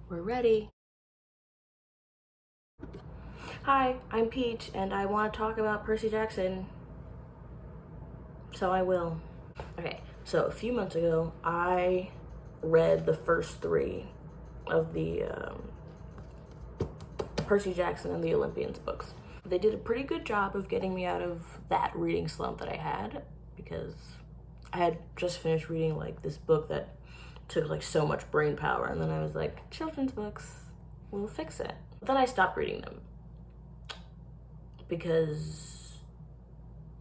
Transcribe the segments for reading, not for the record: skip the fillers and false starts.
We're ready. Hi, I'm Peach, and I want to talk about Percy Jackson. So I will. Okay, so a few months ago, I read the first 3 of the Percy Jackson and the Olympians books. They did a pretty good job of getting me out of that reading slump that I had, because I had just finished reading like this book that took like so much brain power, and then I was like, children's books will fix it. But then I stopped reading them because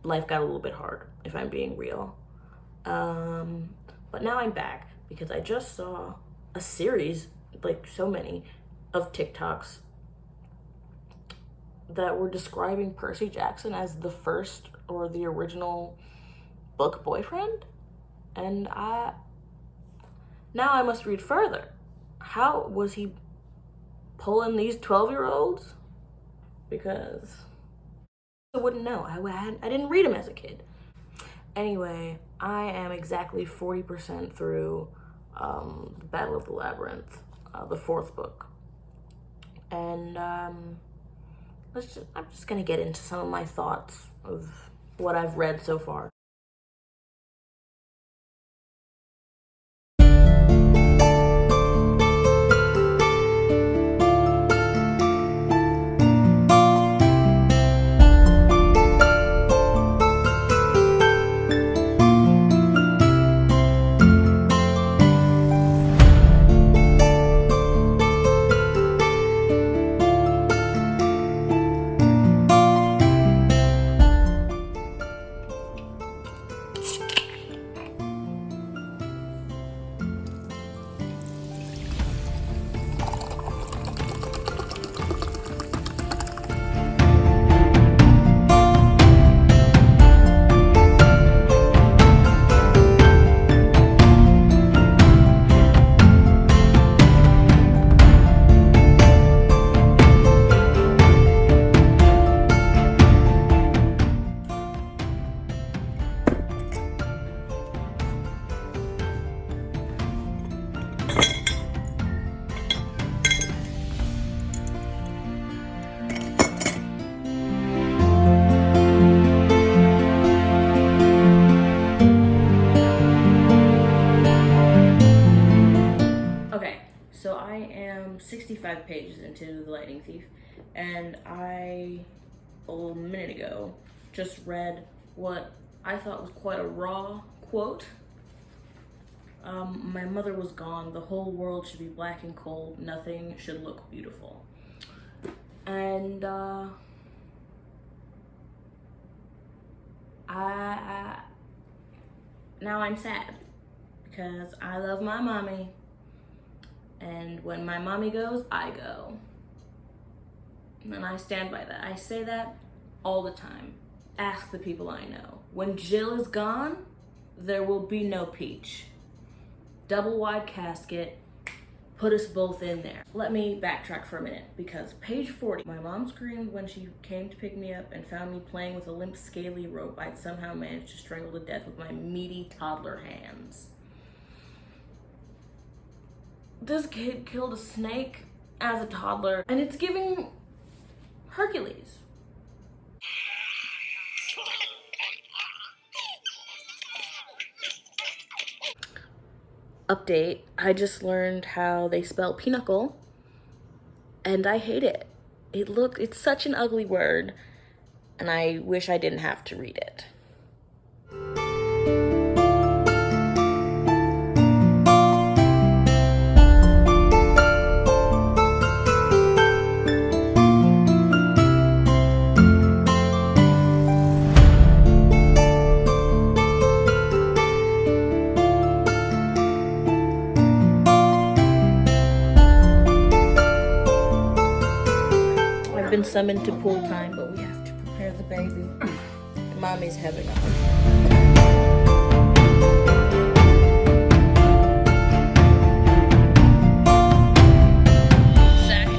life got a little bit hard, if I'm being real. But now I'm back because I just saw a series, like so many, of TikToks that were describing Percy Jackson as the first or the original book boyfriend. And now I must read further. How was he pulling these 12-year-olds? Because I wouldn't know. I didn't read him as a kid. Anyway, I am exactly 40% through the Battle of the Labyrinth, the 4th book. And I'm just gonna get into some of my thoughts of what I've read so far. So I am 65 pages into The Lightning Thief, and I, a little minute ago, just read what I thought was quite a raw quote. My mother was gone, the whole world should be black and cold, nothing should look beautiful. And now I'm sad, because I love my mommy. And when my mommy goes, I go. And I stand by that. I say that all the time. Ask the people I know. When Jill is gone, there will be no Peach. Double wide casket, put us both in there. Let me backtrack for a minute, because page 40, my mom screamed when she came to pick me up and found me playing with a limp, scaly rope I'd somehow managed to strangle to death with my meaty toddler hands. This kid killed a snake as a toddler, and it's giving Hercules. Update, I just learned how they spell pinnacle, and I hate it. It's such an ugly word, and I wish I didn't have to read it. I've been summoned to pool time, but we have to prepare the baby. Mommy's having a heart.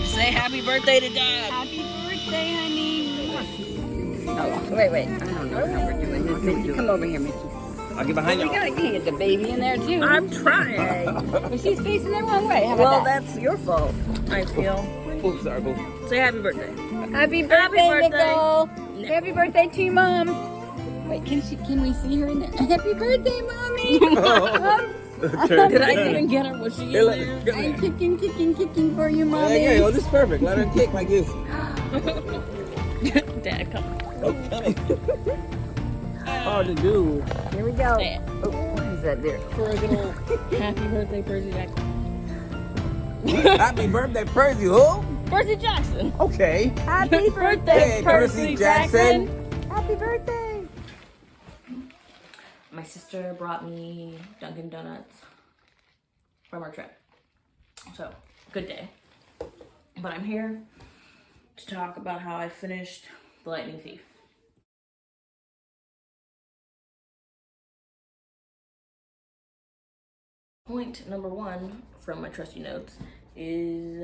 Say happy birthday to Dad. Happy birthday, honey. Oh, wait. I don't know how we're doing this. Mickey, come over here, Mickey. I'll get behind you. We gotta get the baby in there too. I'm trying. But she's facing the wrong way. How Well, about that? that's your fault, I feel. Oops, sorry, boo. Say happy birthday. Happy birthday, birthday. Nicole. Happy birthday to your mom. Wait, can we see her in there? Happy birthday, mommy. Did I even get her? Was she in there? I'm kicking for you, mommy. Okay, well, this is perfect. Let her kick like this. Dad, come on. Oh, coming. Hard to do. Here we go. Dad. Oh, what is that there? For a good old happy birthday, Percy Jackson. Happy birthday, Percy. Who? Percy Jackson. Okay. Happy birthday, Hey, Percy Jackson. Happy birthday. My sister brought me Dunkin' Donuts from our trip. So, good day. But I'm here to talk about how I finished The Lightning Thief. Point number 1 from my trusty notes is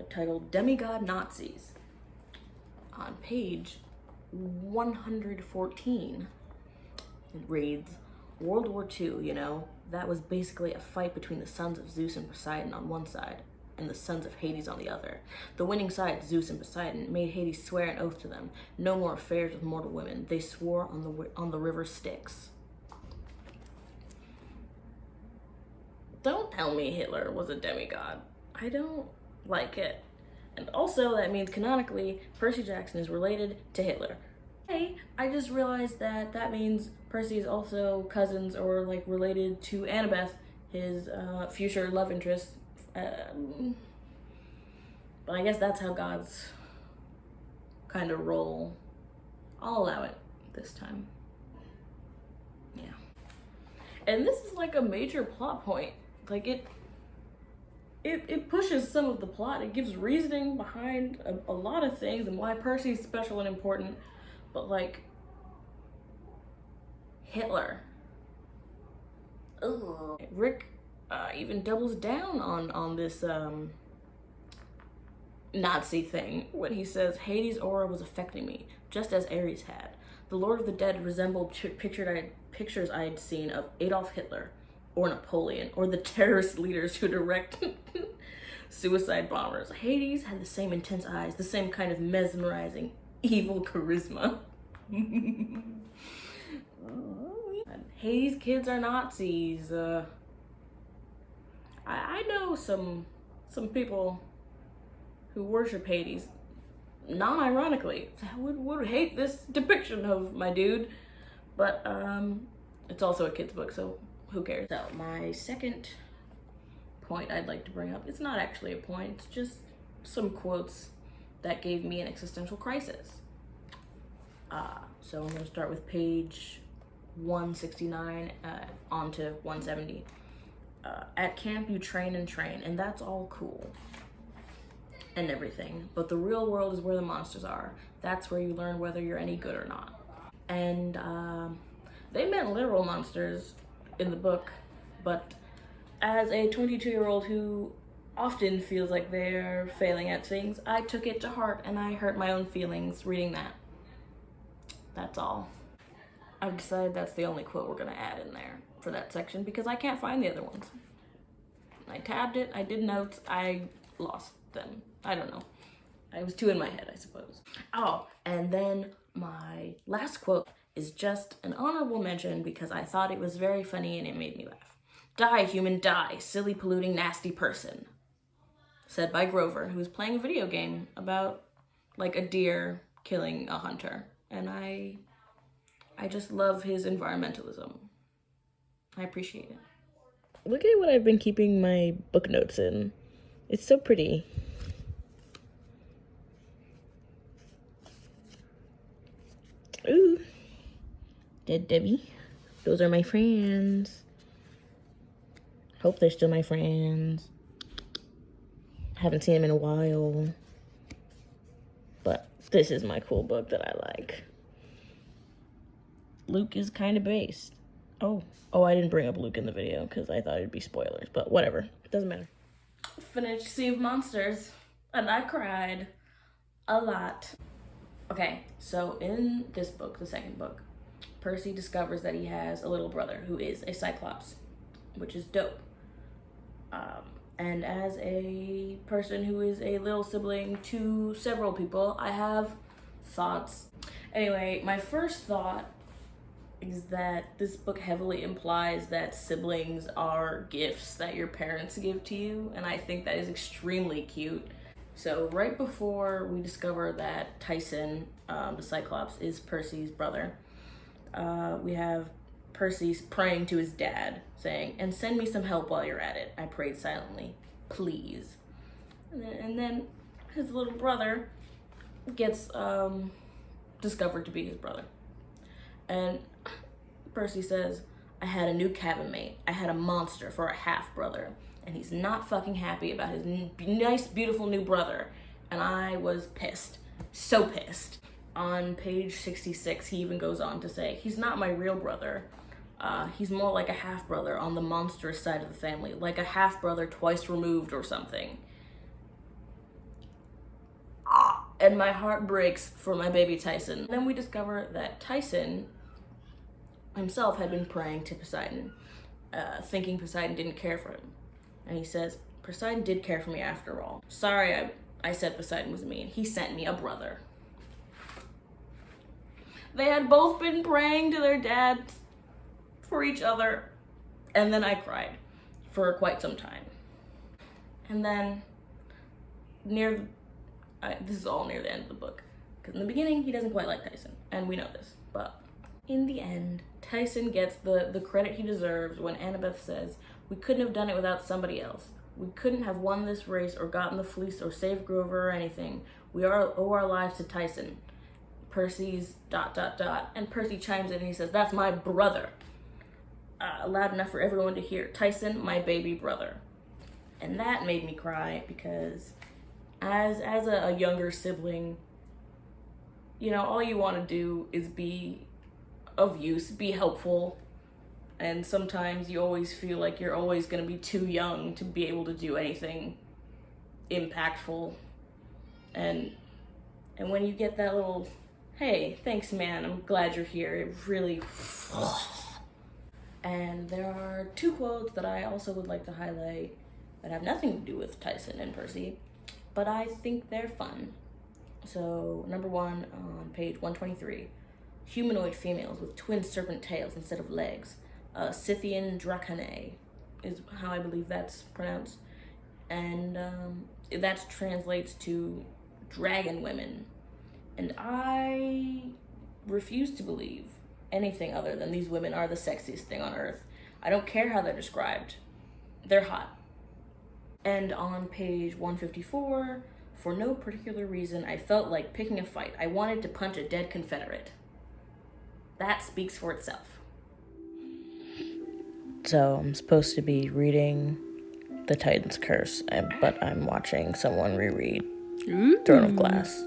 titled Demigod Nazis. On page 114, it reads, World War II, you know, that was basically a fight between the sons of Zeus and Poseidon on one side, and the sons of Hades on the other. The winning side, Zeus and Poseidon, made Hades swear an oath to them. No more affairs with mortal women. They swore on the river Styx. Don't tell me Hitler was a demigod. I don't like it. And also, that means canonically, Percy Jackson is related to Hitler. Hey, I just realized that means Percy is also cousins or like related to Annabeth, his future love interest. But I guess that's how gods kind of roll. I'll allow it this time. Yeah. And this is like a major plot point. Like it pushes some of the plot. It gives reasoning behind a lot of things and why Percy's special and important. But like Hitler. Ugh. Rick even doubles down on this Nazi thing when he says Hades' aura was affecting me, just as Ares had. The Lord of the Dead resembled pictures I had seen of Adolf Hitler or Napoleon or the terrorist leaders who direct suicide bombers. Hades had the same intense eyes, the same kind of mesmerizing evil charisma. Hades kids are Nazis. I know some people who worship Hades, non-ironically, would hate this depiction of my dude, but it's also a kid's book, so who cares? So my second point I'd like to bring up, it's not actually a point, it's just some quotes that gave me an existential crisis. So I'm gonna start with page 169 on to 170. At camp you train, and that's all cool and everything, but the real world is where the monsters are. That's where you learn whether you're any good or not. And they meant literal monsters in the book, but as a 22-year-old who often feels like they're failing at things, I took it to heart and I hurt my own feelings reading that. That's all. I've decided that's the only quote we're gonna add in there for that section because I can't find the other ones. I tabbed it, I did notes, I lost them. I don't know. I was too in my head, I suppose. Oh, and then my last quote is just an honorable mention because I thought it was very funny and it made me laugh. Die, human, die, silly, polluting, nasty person. Said by Grover, who was playing a video game about like a deer killing a hunter. And I just love his environmentalism. I appreciate it. Look at what I've been keeping my book notes in. It's so pretty. Ooh. Dead Debbie. Those are my friends. Hope they're still my friends. Haven't seen them in a while. But this is my cool book that I like. Luke is kind of based. Oh, I didn't bring up Luke in the video because I thought it'd be spoilers, but whatever. It doesn't matter. Finished Sea of Monsters, and I cried a lot. Okay, so in this book, the second book, Percy discovers that he has a little brother who is a Cyclops, which is dope. And as a person who is a little sibling to several people, I have thoughts. Anyway, my first thought is that this book heavily implies that siblings are gifts that your parents give to you, and I think that is extremely cute. So right before we discover that Tyson, the Cyclops, is Percy's brother, we have Percy praying to his dad, saying, "And send me some help while you're at it. I prayed silently, please." And then his little brother gets discovered to be his brother. And Percy says, "I had a new cabin mate. I had a monster for a half-brother. And he's not fucking happy about his nice, beautiful new brother." And I was pissed. So pissed. On page 66, he even goes on to say, "He's not my real brother. He's more like a half-brother on the monstrous side of the family, like a half-brother twice removed or something." And my heart breaks for my baby Tyson. Then we discover that Tyson himself had been praying to Poseidon, thinking Poseidon didn't care for him. And he says, "Poseidon did care for me after all. Sorry I said Poseidon was mean. He sent me a brother." They had both been praying to their dad for each other, and then I cried for quite some time. And then this is all near the end of the book, because in the beginning he doesn't quite like Tyson, and we know this, but in the end, Tyson gets the credit he deserves when Annabeth says, "We couldn't have done it without somebody else. We couldn't have won this race or gotten the fleece or saved Grover or anything. We owe our lives to Tyson. Percy's ... And Percy chimes in and he says, "That's my brother." Loud enough for everyone to hear. "Tyson, my baby brother." And that made me cry, because as a younger sibling, you know, all you want to do is be of use, be helpful. And sometimes you always feel like you're always going to be too young to be able to do anything impactful. And when you get that little, "Hey, thanks man, I'm glad you're here," it really... And there are two quotes that I also would like to highlight that have nothing to do with Tyson and Percy, but I think they're fun. So, number one on page 123, "Humanoid females with twin serpent tails instead of legs. Scythian Dracanae is how I believe that's pronounced. And that translates to dragon women. And I refuse to believe anything other than these women are the sexiest thing on earth. I don't care how they're described. They're hot." And on page 154, "For no particular reason, I felt like picking a fight. I wanted to punch a dead Confederate." That speaks for itself. So I'm supposed to be reading The Titan's Curse, but I'm watching someone reread Throne of Glass.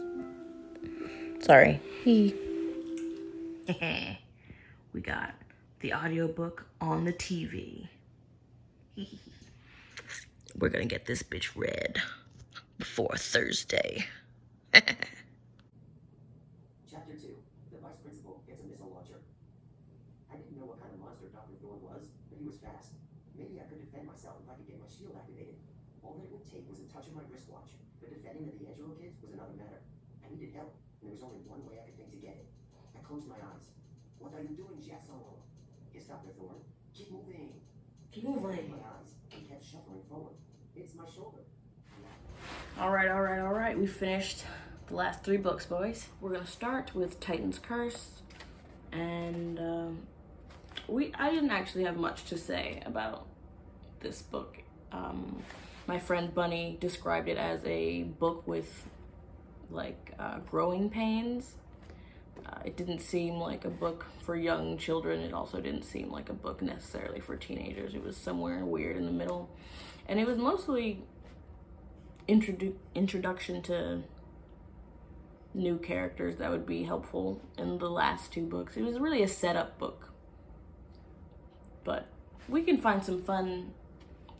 Sorry. We got the audiobook on the TV. We're gonna get this bitch read before Thursday. Chapter 2. The Vice Principal gets a missile launcher. I didn't know what kind of monster Dr. Thorne was, but he was fast. Maybe I could defend myself if I could get my shield activated. All that it would take was a touch of my wristwatch, but defending the D'Angelo kids was another matter. I needed help, and there was only one way I could think to get it. I closed my eyes. "What are you doing, Jackson?" "Yes, Dr. Thorne. Keep moving." Keep I moving. closed my eyes and kept shuffling forward. It's my shoulder. All right. We finished the last 3 books, boys. We're gonna start with Titan's Curse, and I didn't actually have much to say about this book. My friend Bunny described it as a book with growing pains. It didn't seem like a book for young children. It also didn't seem like a book necessarily for teenagers. It was somewhere weird in the middle, and it was mostly introduction to new characters that would be helpful in the last 2 books. It was really a setup book, but we can find some fun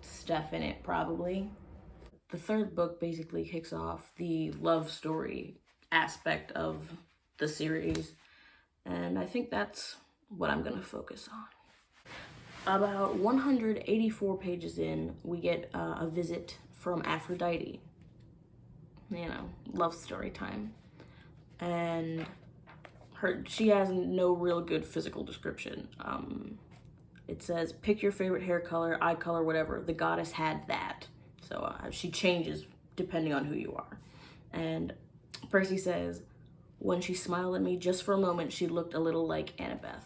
stuff in it probably. The 3rd book basically kicks off the love story aspect of the series, and I think that's what I'm gonna focus on. About 184 pages in, we get a visit from Aphrodite. You know, love story time. And she has no real good physical description. It says, pick your favorite hair color, eye color, whatever. The goddess had that. So she changes depending on who you are. And Percy says, when she smiled at me just for a moment, she looked a little like Annabeth.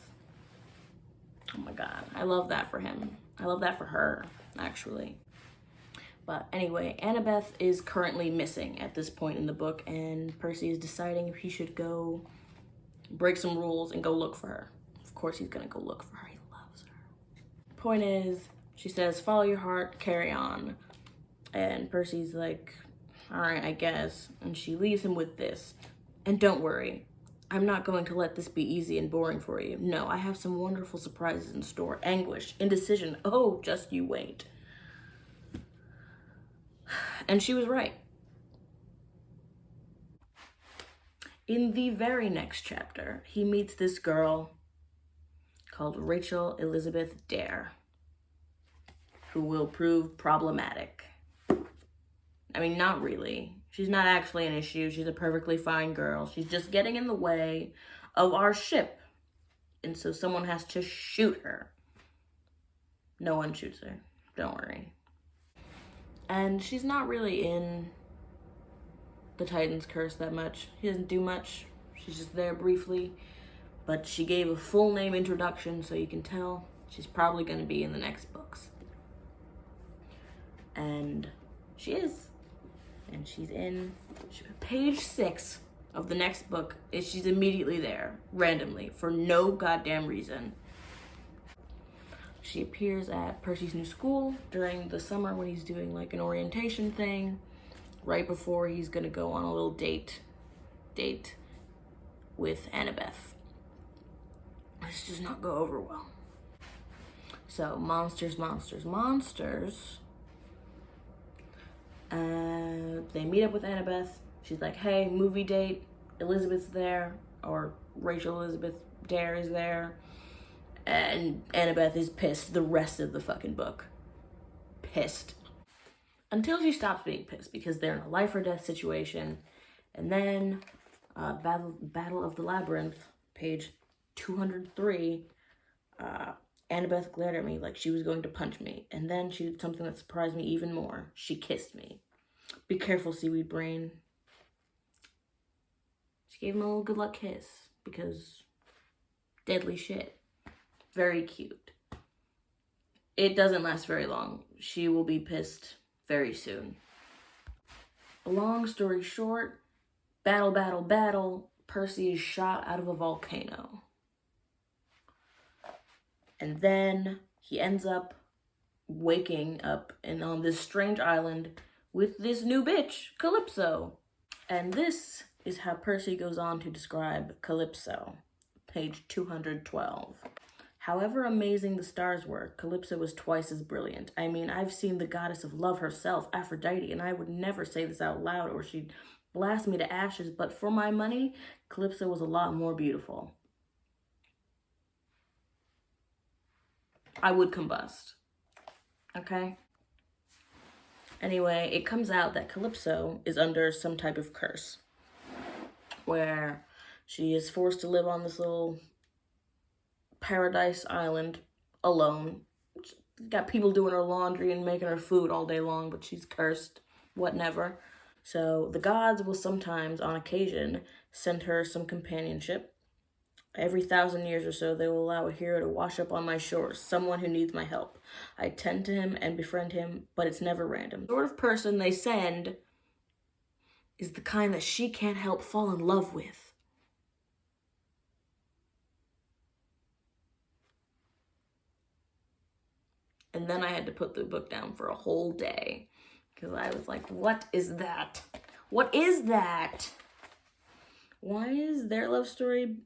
Oh my God, I love that for him. I love that for her, actually. But anyway, Annabeth is currently missing at this point in the book, and Percy is deciding if he should go break some rules and go look for her. Of course he's gonna go look for her, he loves her. Point is, she says, follow your heart, carry on. And Percy's like, all right, I guess. And she leaves him with this. And don't worry, I'm not going to let this be easy and boring for you. No, I have some wonderful surprises in store. Anguish, indecision, oh, just you wait. And she was right. In the very next chapter, he meets this girl called Rachel Elizabeth Dare, who will prove problematic. I mean, not really. She's not actually an issue. She's a perfectly fine girl. She's just getting in the way of our ship. And so someone has to shoot her. No one shoots her. Don't worry. And she's not really in the Titan's Curse that much. She doesn't do much. She's just there briefly. But she gave a full name introduction, so you can tell she's probably going to be in the next books. And she is. And she's in page 6 of the next book. She's immediately there, randomly, for no goddamn reason. She appears at Percy's new school during the summer when he's doing like an orientation thing, right before he's gonna go on a little date with Annabeth. This does not go over well. So, monsters. They meet up with Annabeth. She's like, hey, movie date. Elizabeth's there, or Rachel Elizabeth Dare is there. And Annabeth is pissed the rest of the fucking book. Pissed. Until she stops being pissed, because they're in a life or death situation. And then, Battle of the Labyrinth, page 203, Annabeth glared at me like she was going to punch me. And then she did something that surprised me even more. She kissed me. Be careful, seaweed brain. She gave him a little good luck kiss, because deadly shit. Very cute. It doesn't last very long. She will be pissed very soon. Long story short, battle. Percy is shot out of a volcano. And then he ends up waking up on this strange island with this new bitch, Calypso. And this is how Percy goes on to describe Calypso, page 212. However amazing the stars were, Calypso was twice as brilliant. I mean, I've seen the goddess of love herself, Aphrodite, and I would never say this out loud or she'd blast me to ashes, but for my money, Calypso was a lot more beautiful. I would combust. Okay? Anyway, it comes out that Calypso is under some type of curse, where she is forced to live on this little paradise island alone. Got people doing her laundry and making her food all day long, but she's cursed. Whatever. So the gods will sometimes, on occasion, send her some companionship. Every 1,000 years or so, they will allow a hero to wash up on my shores, someone who needs my help. I tend to him and befriend him, but it's never random. The sort of person they send is the kind that she can't help fall in love with. And then I had to put the book down for a whole day, because I was like, what is that? What is that? Why is their love story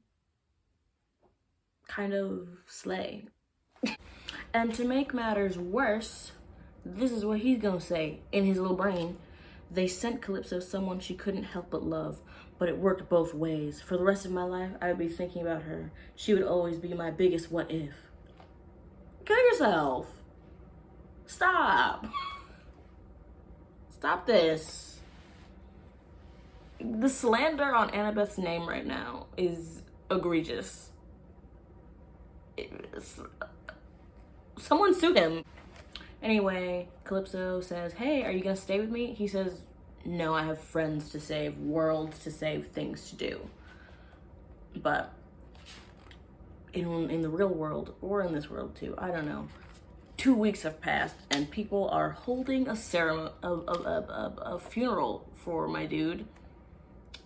kind of slay? And to make matters worse, this is what he's gonna say in his little brain. They sent Calypso someone she couldn't help but love, But it worked both ways. For the rest of my life, I would be thinking about her. She would always be my biggest what if. Kill yourself. Stop. Stop this. The slander on Annabeth's name right now is egregious. Someone sue him. Anyway, Calypso says, hey, are you gonna stay with me? He says, no, I have friends to save, worlds to save, things to do. But in the real world, or in this world too, I don't know, 2 weeks have passed and people are holding a ceremony, a funeral for my dude.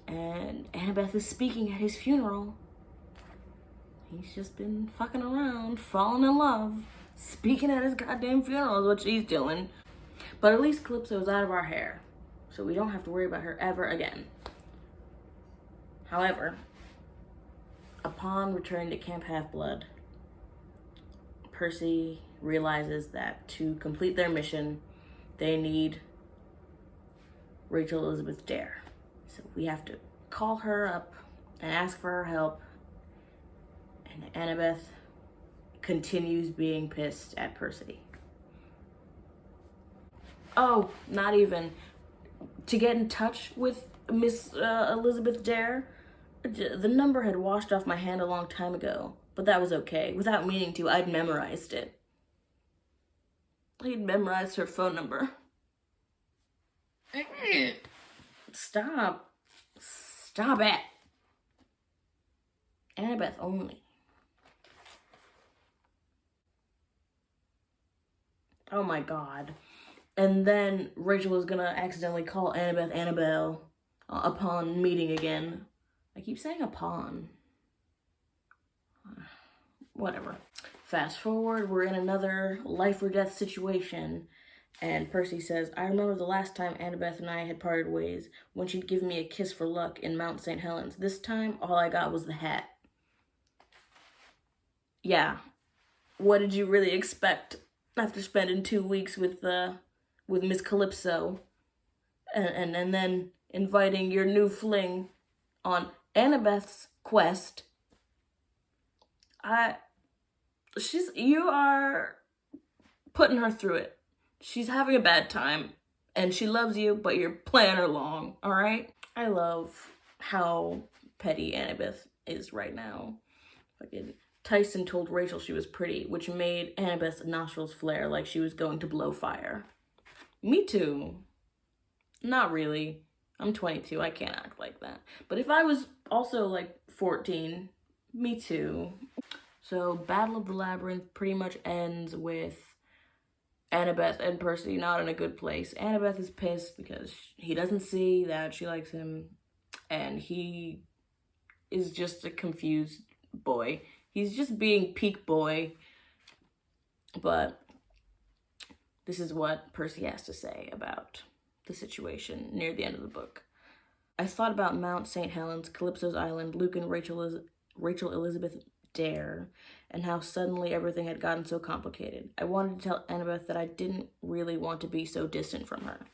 And Annabeth is speaking at his funeral. He's just been fucking around, falling in love, speaking at his goddamn funeral is what she's doing. But at least Calypso's out of our hair, so we don't have to worry about her ever again. However, upon returning to Camp Half-Blood, Percy realizes that to complete their mission, they need Rachel Elizabeth Dare. So we have to call her up and ask for her help. And Annabeth continues being pissed at Percy. Oh, not even. To get in touch with Miss Elizabeth Dare, the number had washed off my hand a long time ago, but that was okay. Without meaning to, I'd memorized it. I'd memorized her phone number. Stop. Stop it. Annabeth only. Oh my god. And then Rachel is gonna accidentally call Annabeth Annabelle upon meeting again. I keep saying upon. Whatever. Fast forward, we're in another life or death situation. And Percy says, I remember the last time Annabeth and I had parted ways, when she'd given me a kiss for luck in Mount St. Helens. This time, all I got was the hat. Yeah. What did you really expect after spending 2 weeks with Miss Calypso? And then inviting your new fling on Annabeth's quest. You are putting her through it. She's having a bad time, and she loves you, but you're playing her long, all right? I love how petty Annabeth is right now. Fucking Tyson told Rachel she was pretty, which made Annabeth's nostrils flare like she was going to blow fire. Me too. Not really. I'm 22, I can't act like that. But if I was also like 14, me too. So Battle of the Labyrinth pretty much ends with Annabeth and Percy not in a good place. Annabeth is pissed because he doesn't see that she likes him, and he is just a confused boy. He's just being peak boy. But this is what Percy has to say about the situation near the end of the book. I thought about Mount St. Helens, Calypso's Island, Luke and Rachel Elizabeth Dare, and how suddenly everything had gotten so complicated. I wanted to tell Annabeth that I didn't really want to be so distant from her.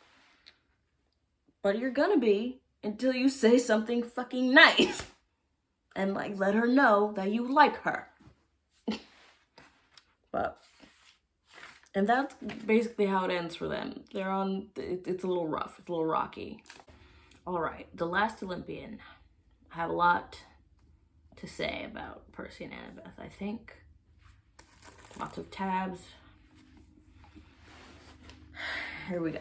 But you're gonna be until you say something fucking nice. And like let her know that you like her. And that's basically how it ends for them. It's a little rough, it's a little rocky. All right, The Last Olympian. I have a lot to say about Percy and Annabeth, I think. Lots of tabs. Here we go.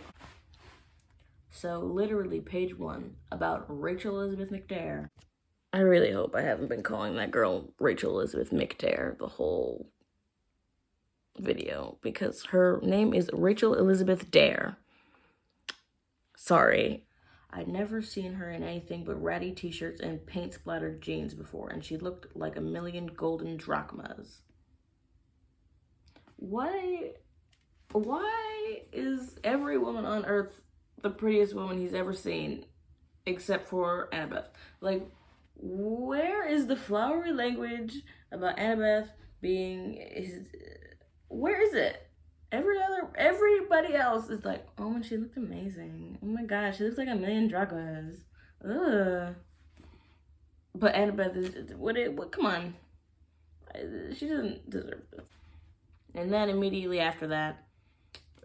So literally page 1 about Rachel Elizabeth McDare. I really hope I haven't been calling that girl Rachel Elizabeth McDare the whole video, because her name is Rachel Elizabeth Dare. Sorry. I'd never seen her in anything but ratty t-shirts and paint-splattered jeans before, and she looked like a million golden drachmas. Why is every woman on earth the prettiest woman he's ever seen, except for Annabeth? Like, where is the flowery language about Annabeth being where is it? Everybody else is like, oh, and she looked amazing. Oh my gosh, she looks like a million drachmas. Ugh. But Annabeth is, come on. She doesn't deserve this. And then immediately after that,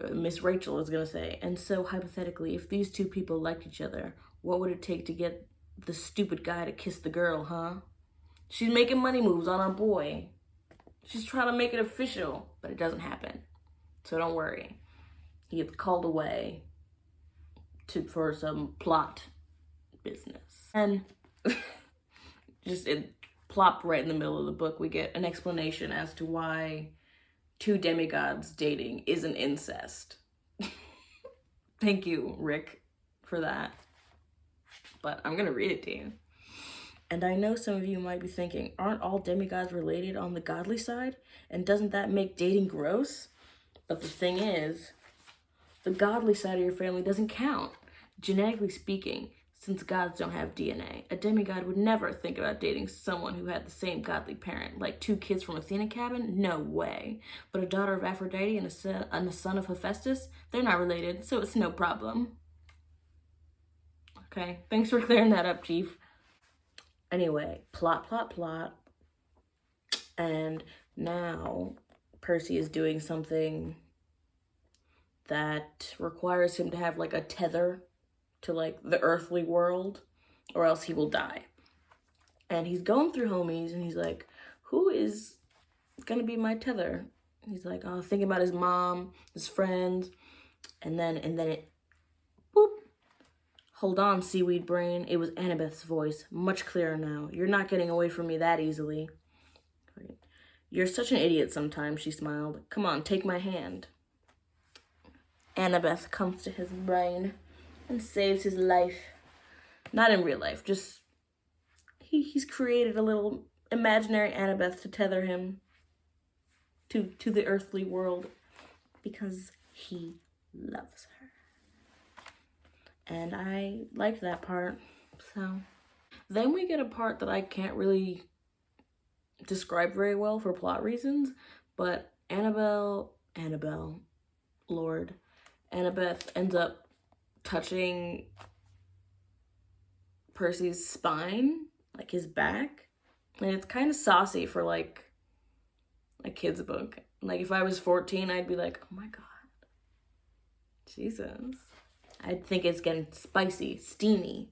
Miss Rachel is gonna say, and so hypothetically, if these two people liked each other, what would it take to get the stupid guy to kiss the girl, huh? She's making money moves on our boy. She's trying to make it official, but it doesn't happen. So don't worry. He gets called away for some plot business. And just it plopped right in the middle of the book, we get an explanation as to why two demigods dating isn't incest. Thank you, Rick, for that. But I'm gonna read it to you. And I know some of you might be thinking, aren't all demigods related on the godly side? And doesn't that make dating gross? But the thing is, the godly side of your family doesn't count. Genetically speaking, since gods don't have DNA, a demigod would never think about dating someone who had the same godly parent. Like two kids from Athena cabin? No way. But a daughter of Aphrodite and a son of Hephaestus? They're not related, so it's no problem. Okay, thanks for clearing that up, Chief. Anyway, plot. And now Percy is doing something that requires him to have like a tether to like the earthly world, or else he will die. And he's going through homies and he's like, who is gonna be my tether? He's like, oh, thinking about his mom, his friends, and then it, boop. Hold on, seaweed brain. It was Annabeth's voice, much clearer now. You're not getting away from me that easily. You're such an idiot sometimes, she smiled. Come on, take my hand. Annabeth comes to his brain and saves his life. Not in real life, just he's created a little imaginary Annabeth to tether him to the earthly world because he loves her. And I like that part. So then we get a part that I can't really describe very well for plot reasons, but Annabeth ends up touching Percy's spine, like his back, and it's kind of saucy for like a kid's book. Like if I was 14, I'd be like, oh my god, Jesus. I'd think it's getting spicy, steamy.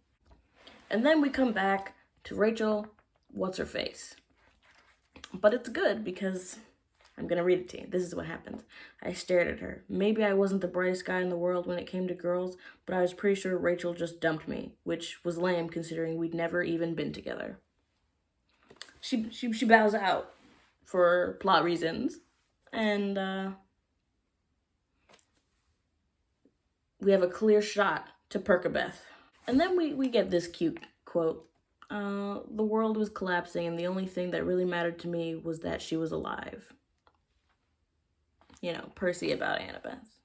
And then we come back to Rachel, what's her face? But it's good because I'm gonna read it to you. This is what happens. I stared at her. Maybe I wasn't the brightest guy in the world when it came to girls, but I was pretty sure Rachel just dumped me, which was lame considering we'd never even been together. She bows out for plot reasons, and we have a clear shot to Perkabeth. And then we get this cute quote. The world was collapsing and the only thing that really mattered to me was that she was alive. You know, Percy about Annabeth.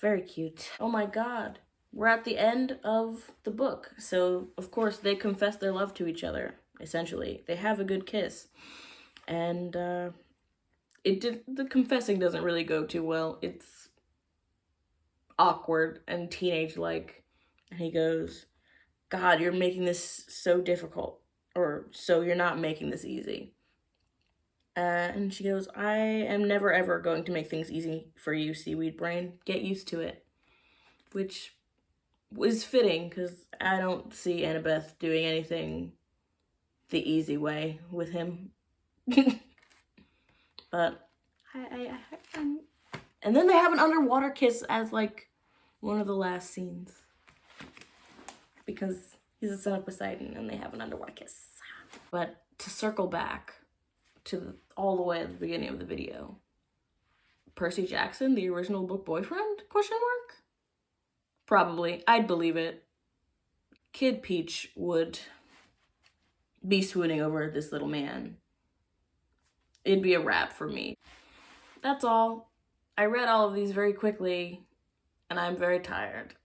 Very cute. Oh my god. We're at the end of the book. So, of course, they confess their love to each other, essentially. They have a good kiss. And the confessing doesn't really go too well. It's awkward and teenage-like. And he goes, God, you're making this so difficult. Or, so you're not making this easy. And she goes, I am never ever going to make things easy for you, seaweed brain. Get used to it. Which was fitting, because I don't see Annabeth doing anything the easy way with him. But, and then they have an underwater kiss as, like, one of the last scenes. Because he's a son of Poseidon, and they have an underwater kiss. But to circle back to all the way at the beginning of the video, Percy Jackson, the original book boyfriend? Question mark? Probably. I'd believe it. Kid Peach would be swooning over this little man. It'd be a wrap for me. That's all. I read all of these very quickly, and I'm very tired.